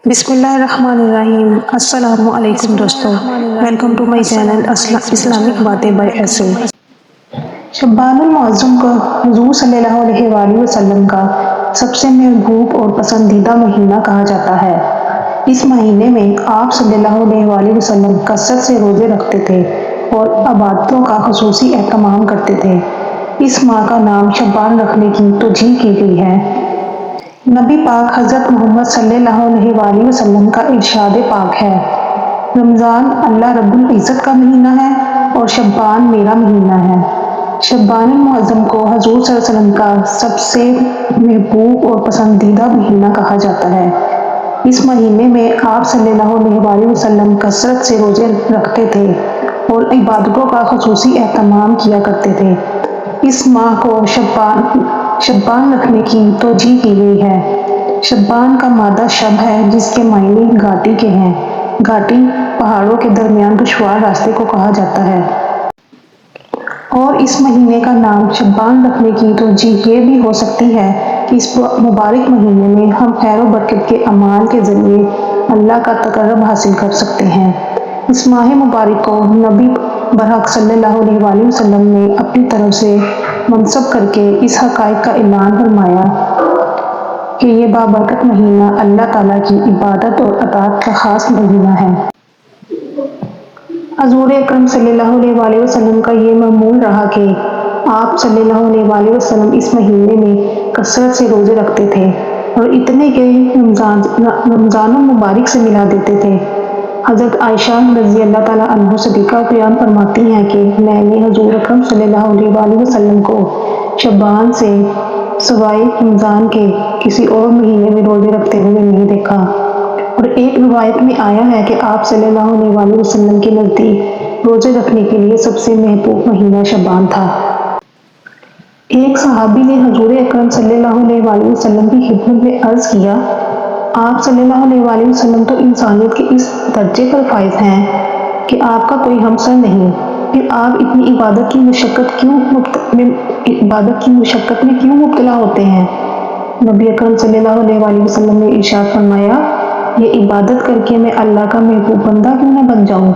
بسم اللہ الرحمن الرحیم۔ السلام علیکم دوستو، welcome to my channel Islamic باتیں بائی ایسے۔ شعبان المعظم کو حضور صلی اللہ علیہ وآلہ وسلم کا سب سے محبوب اور پسندیدہ مہینہ کہا جاتا ہے۔ اس مہینے میں آپ صلی اللہ علیہ وآلہ وسلم کثرت سے روزے رکھتے تھے اور عبادتوں کا خصوصی اہتمام کرتے تھے۔ اس ماہ کا نام شعبان رکھنے کی توجیہ کی گئی ہے۔ نبی پاک حضرت محمد صلی اللہ علیہ وآلہ وسلم کا ارشاد پاک ہے، رمضان اللہ رب العزت کا مہینہ ہے اور شعبان میرا مہینہ ہے۔ شعبان المعظم کو حضور صلی اللہ علیہ وسلم کا سب سے محبوب اور پسندیدہ مہینہ کہا جاتا ہے۔ اس مہینے میں آپ صلی اللہ علیہ وآلہ وسلم کثرت سے روزے رکھتے تھے اور عبادتوں کا خصوصی اہتمام کیا کرتے تھے۔ اس ماہ کو شعبان رکھنے کی توجیہ کی گئی ہے۔ شعبان کا مادہ شب ہے جس کے معنی گھاٹی کے ہیں۔ گھاٹی پہاڑوں کے درمیان دشوار راستے کو کہا جاتا ہے۔ اور اس مہینے کا نام شعبان رکھنے کی توجیہ یہ بھی ہو سکتی ہے کہ اس مبارک مہینے میں ہم خیر و برکت کے اعمال کے ذریعے اللہ کا تقرب حاصل کر سکتے ہیں۔ اس ماہ مبارک کو نبی برحق صلی اللہ علیہ وآلہ وسلم نے اپنی طرف سے منسوب کر کے اس حقائق کا اعلان فرمایا کہ یہ بابرکت مہینہ اللہ تعالیٰ کی عبادت اور اطاعت کا خاص مہینہ ہے۔ حضور اکرم صلی اللہ علیہ وآلہ وسلم کا یہ معمول رہا کہ آپ صلی اللہ علیہ وآلہ وسلم اس مہینے میں کثرت سے روزے رکھتے تھے اور اتنے کہ رمضان المبارک سے ملا دیتے تھے۔ حضرت عائشہ رضی اللہ تعالیٰ عنہ صدیقہ بیان فرماتی ہیں کہ میں نے حضور اکرم صلی اللہ علیہ وآلہ وسلم کو شعبان سے سوائے رمضان کے کسی اور مہینے میں روزے رکھتے ہوئے نہیں دیکھا۔ اور ایک روایت میں آیا ہے کہ آپ صلی اللہ علیہ وآلہ وسلم کے نزدیک روزے رکھنے کے لیے سب سے محبوب مہینہ شعبان تھا۔ ایک صحابی نے حضور اکرم صلی اللہ علیہ وآلہ وسلم کی خدمت میں عرض کیا، آپ صلی اللہ علیہ وآلہ وسلم تو انسانیت کے اس درجے پر فائز ہیں کہ آپ کا کوئی ہمسر نہیں، پھر آپ اتنی عبادت کی مشقت میں کیوں مبتلا ہوتے ہیں؟ نبی اکرم صلی اللہ علیہ وآلہ وسلم نے ارشاد فرمایا، یہ عبادت کر کے میں اللہ کا محبوب بندہ کیوں نہ بن جاؤں۔